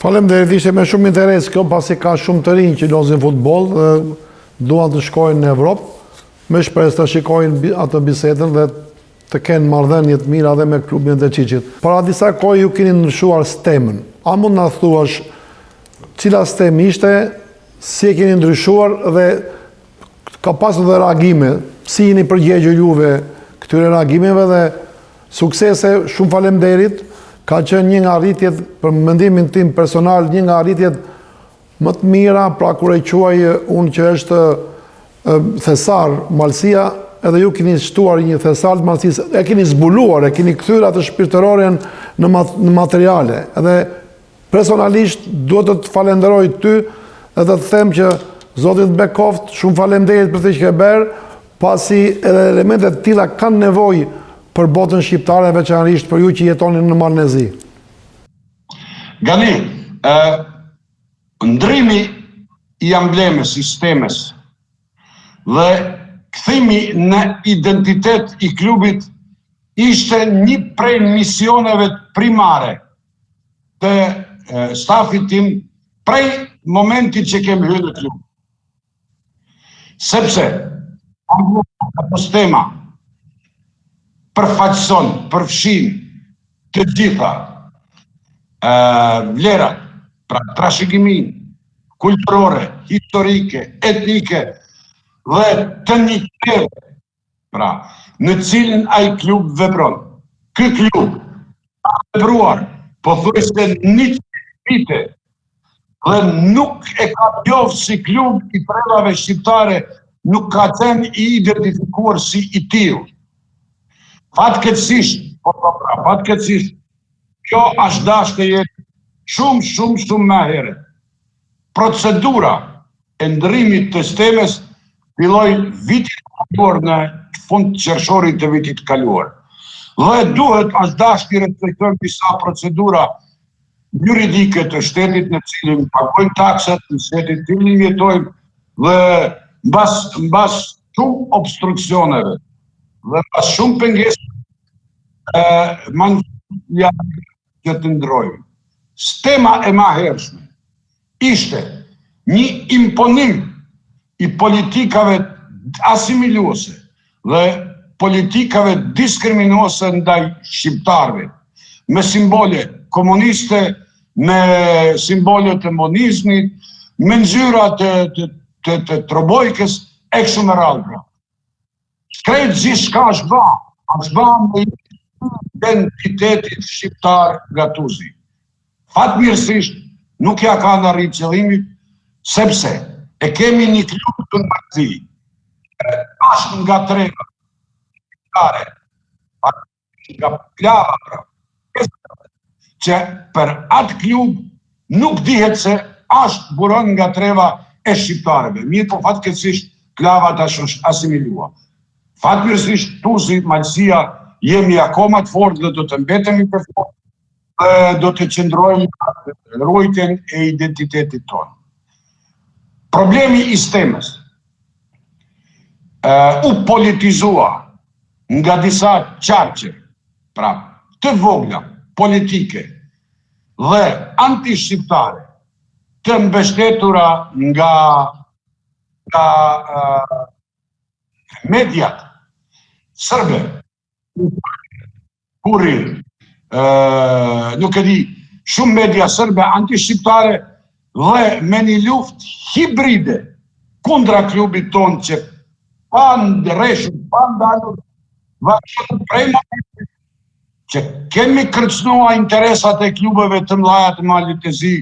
Faleminderit, ishte me shumë interes kjo, pasi ka shumë të rinj që lozin futboll dhe duan të shkojnë në Evropë, me shpresë të shikojnë atë bisedën dhe të kenë marrëdhënie të mira dhe me klubin e Qiqit. Para disa kohë ju keni ndryshuar stemën. A mund na thuash cila stemë ishte, si e keni ndryshuar dhe ka pasur dhe reagime, si jeni përgjegjur juve këtyre reagimeve dhe suksese, shumë faleminderit. Ka qenë një nga arritjet, për mendimin tim personal, një nga arritjet më të mira, pra kur e quaj unë që është thesar Malësia, edhe ju keni shtuar një thesar të Malësisë, e keni zbuluar, e keni kthyer atë shpirtëroren në materiale. Edhe personalisht duhet të të falenderoj ty edhe të them që Zotit Bekoft, shumë faleminderit për të që ke bërë, pasi edhe elementet të tilla kanë nevojë për botën shqiptare, veçanërisht për ju që jetoni në Malnezi. Gani, ndrimi i emblemes, sistemes dhe kthimi në identitet i klubit ishte një prej misioneve primare të stafit tim prej momentit që kemi hyrë në klub. Sepse apo tema përfaqëson, përfshin të gjitha vlerat, pra trashëgimin kulturore, historike, etnike dhe të një tjetër, pra në cilin ai klub vepron. Ky klub ka vepruar pothuajse 100 vite dhe nuk e ka njohur si klub i prerave shqiptare, nuk ka qenë i identifikuar si i tillë. Fatkeqësisht, fatkeqësisht, kjo është dashur të jetë shumë më herët. Procedura e ndrrimit të sistemes filloi vitin e kaluar, në fund qershorit të vitit të kaluar. Dhe duhet është dashur të respektojmë disa procedura juridike të shtetit në cilin pagojmë taksat, në shtetin të cilin jetojmë dhe mbas shumë obstruksioneve dhe pas shumë pengesë mangja që të ndrojmë. Stema e mahershme ishte një imponim i politikave asimiluese dhe politikave diskriminuese ndaj shqiptarëve, me simbole komuniste, me simbole të monizmit, me ngjyra të trobojkës e kështu me radhë. Krejt gjithçka është bë me identitetit shqiptar gatuzi. Fatmirësisht nuk ja kanë arritur qëllimit, sepse e kemi një klub të Malëzi, është nga treva shqiptare, nga klava, që për atë klub nuk dihet se është buron nga treva e shqiptarëve. Mirë po fatkeqësisht klava tash është asimilua. Fatmirësisht Tuzi, Malësia, jemi akoma të fortë dhe do të mbetemi të fortë, do të qëndrojmë në ruajtjen e identitetit tonë. Problemi i stemës u politizua nga disa qarqe, pra të vogla, politike dhe anti-shqiptare, të mbështetura nga mediat sërbe, Kurir, nuk e di, shumë media sërbe anti-shqiptare dhe me një luft hibride kundra klubit tonë që pa ndreshur, pa ndalur, vazhdon prej momentit që kemi kërcënuar interesat e klubeve të mëdha të Malit të Zi,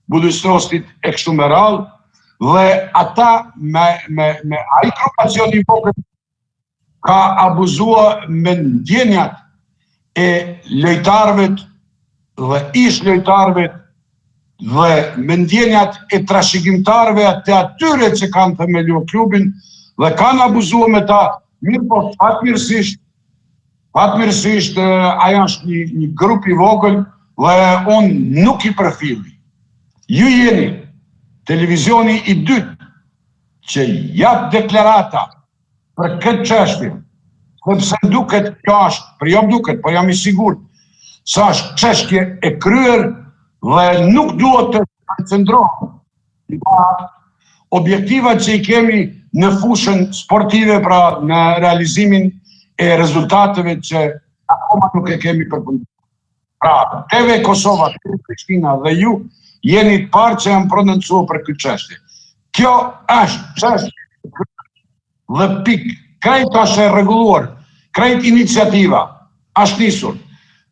Bullëstrostit e kështu me radhë, dhe ata me ai grupacion i vogël ka abuzuar me ndjenjat e lojtarëve dhe ish lojtarëve dhe me ndjenjat e trashëgimtarëve të atyre që kanë themeluar klubin dhe kanë abuzuar me ta. Mirë po fatmirësisht ajo është një grup i vogël dhe unë nuk i përfilli. Ju jeni televizioni i dytë që jap deklarata për këtë çështje, sepse duket kjo është, por jam i sigurt, sa është çështje e kryer Dhe nuk duhet të koncentrohen nga objektivat që i kemi në fushën sportive, pra në realizimin e rezultateve që akoma nuk e kemi përfunduar. Pra, TV Kosova, TV Prishtina dhe ju jeni të parë që janë prononcuar për këtë çështje. Kjo është çështje dhe pikë. Krejt është e rregulluar, krejt iniciativa është nisur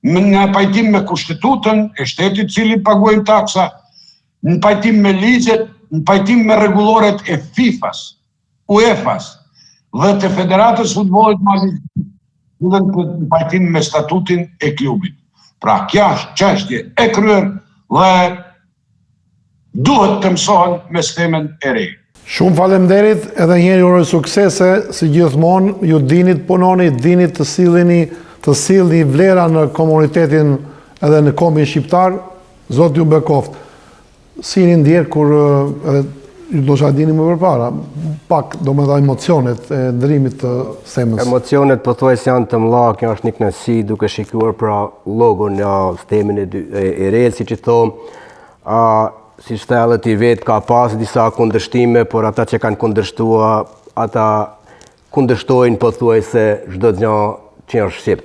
në pajtim me kushtetutën e shtetit cili paguajnë taksa, në pajtim me ligjet, në pajtim me rregulloret e FIFA-s, UEFA-s dhe të Federatës Futbollit Malizit, dhe në pajtim me statutin e klubit. Pra, kja është çështje e kryer dhe duhet të mësohen me sistemin e re. Shumë faleminderit, edhe njëri uroj suksese, si gjithmonë, ju dinit punoni, dinit të sillni vlera në komunitetin edhe në kombin shqiptar, Zot ju bekoft. Si një ndjerë kur edhe ju do që dini më përpara, pak do me dha emocionet e ndërimit të semës. Emocionet pothuajse janë të mëdha, kjo është një kënaqësi duke shikuar pra logon në sistemin e re, siç i thon, si shtellet i vet ka pas disa kundërshtime, por ata që kanë kundërshtuar, ata kundërshtojnë pothuajse çdo gjë që është shqip.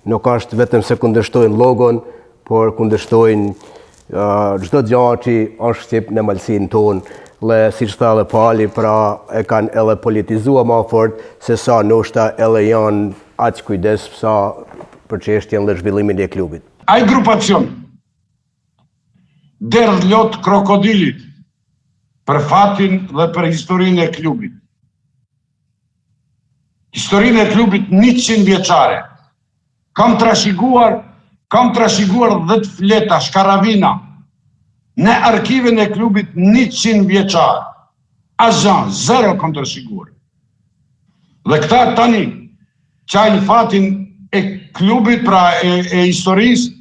Nuk është vetëm se kundërshtojnë logon, por kundërshtojnë çdo gjë që është shqip në malsinë tonë. Dhe si që thale Pali, pra e kanë edhe politizua ma fort se sa ndoshta edhe janë aq kujdes sa për çështjen dhe zhvillimin e klubit. Ai grupacion derdh lot krokodilit për fatin dhe për historinë e klubit. Historinë e klubit 100 vjeçare. Kam trashëguar 10 fleta, shkaravina, në arkivën e klubit 100 vjeçar. Asgjë, zero kam trashëguar. Dhe këta tani qajnë fatin e klubit, pra e historisë,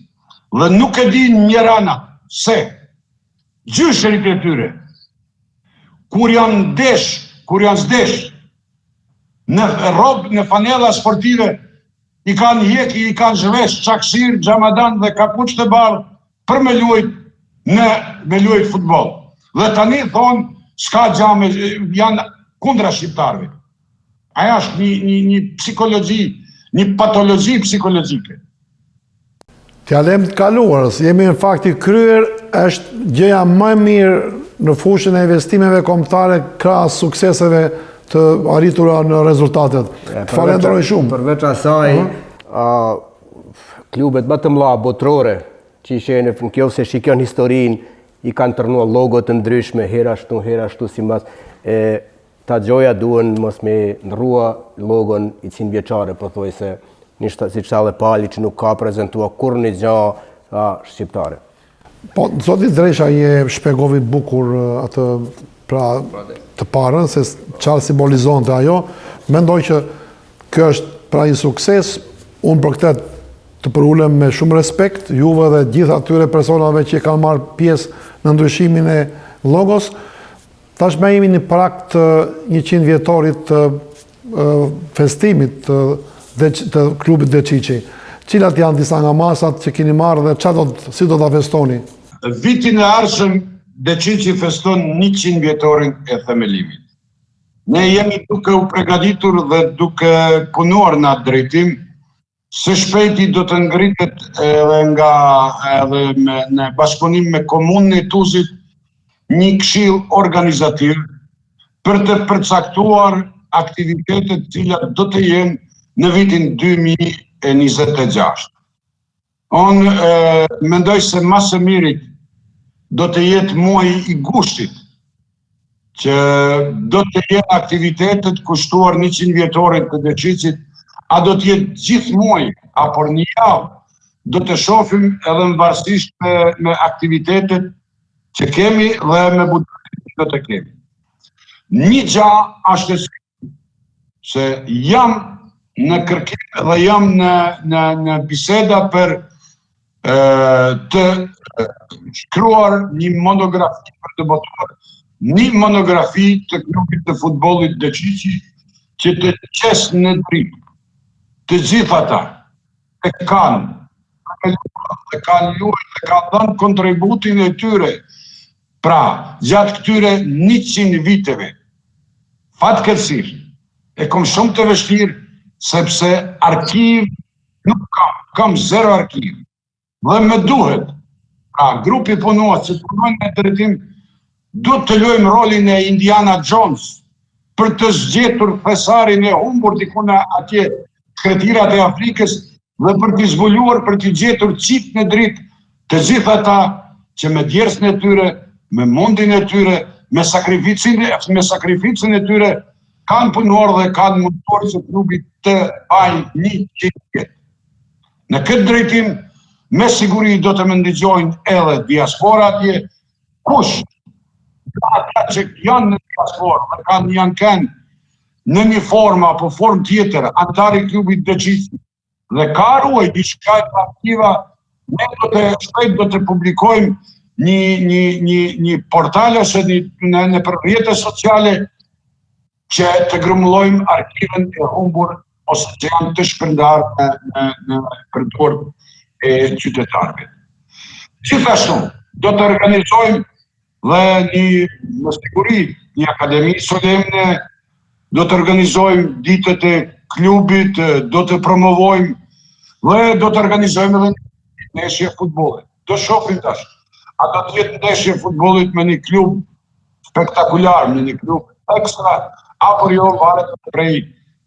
dhe nuk e din njërana se gjyshërit e tyre, kur janë zdesh, në robë, në fanella sportive, i kanë hjeki, i kanë zhvesh, çakshir, xhamadan dhe kapuç të bardhë për me luajt futboll. Dhe tani thonë, s'ka gjame, janë kundra shqiptarëve. Aja është një psikologji, një patologji psikologjike. T'jalem të kaluarës, jemi në fakti kryer, është gjëja më mirë në fushën e investimeve kombëtare krahas sukseseve të arritura në rezultatet. Të falenderoj shumë. Përveç asaj, klubet më të mëdha botërore që ishin në kjo se shikon historinë, i kanë tërnuar logo të ndryshme, hera ashtu si mas. Ta gjoja duhen mos me ndrua logon i 100 vjeçare, pothuajse, si që Pali që nuk ka prezentua kur një gjë shqiptare. Po, zoti Dresha je shpegovi bukur atë pra të parën, se çfarë simbolizonte ajo. Mendoj që kjo është pra një sukses, unë për këtë të përulem me shumë respekt, juve dhe gjithë atyre personave që kanë marrë pjesë në ndryshimin e logos. Tashmë jemi në prag të 100 vjetorit të festimit të klubit Deçiçi. Cilat janë disa nga masat që keni marrë dhe si do ta festoni? Vitin e ardhshëm Deçiçi feston 100 vjetorin e themelimit. Ne jemi duke u përgatitur dhe duke punuar në atë drejtim, së shpejti do të ngritet edhe në bashkëpunim me komunën e Tuzit një këshill organizativ për të përcaktuar aktivitetet cilat do të jenë në vitin 2026. Unë mendoj se më së miri do të jetë muaji i gushtit, që do të jenë aktivitetet kushtuar 100 vjetorit të Deçiçit, a do të jetë gjithë muaj, apo një javë, do të shohim edhe në varësisht me aktivitetet që kemi dhe me buxhetin që do të kemi. Një gjë është se jam në kërkim dhe jam në biseda për të shkruar një monografi për të botuar një monografi të klubit të futbollit Deçiçi që të qesë në dritë të gjithë ata të kanë dhe kanë luajtur dhe kanë dhënë kontributin e tyre. Pra, gjatë këtyre 100 viteve, fatkeqësisht, e kom shumë të vështirë, sepse arkiv nuk kam zero arkiv. Dhe me duhet, pra, grupi punues që punojnë me drejtim, duhet të luajmë rolin e Indiana Jones për të zgjetur thesarin e humbur diku atje kretirat e Afrikës dhe për të zbuluar, për të gjetur qit në dritë të gjithë ata që me djersën e tyre, me mundin e tyre, me sakrificën e tyre, kanë punuar dhe kanë munduar që klubi të bajë 100 vjet. Në këtë drejtim, me siguri do të më ndëgjojnë edhe diaspora atje, kush ata që janë në diaspora dhe janë kënë në një formë apo formë tjetër, antari klubit dëgjitës dhe ka ruaj diçka aktiva, ne do të publikojmë një portal ose në rrjete sociale që të grumullojmë arkivën e humbur ose që janë të shpërndarë në përdor e qytetarëve. Gjithashtu, do të organizojmë dhe në siguri një akademi solemne, do të organizojmë ditët e klubit, do të promovojmë dhe do të organizojmë edhe një ndeshje futbollit. Do shohim tash. A do të jetë ndeshje futbollit me një klub spektakular, me një klub ekstra, apo jo varet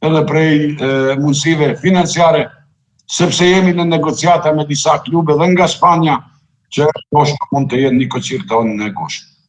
edhe prej mundësive financiare, sepse jemi në negociata me disa klube dhe nga Spanja, që mund të jenë një këqirë tonë në gusht.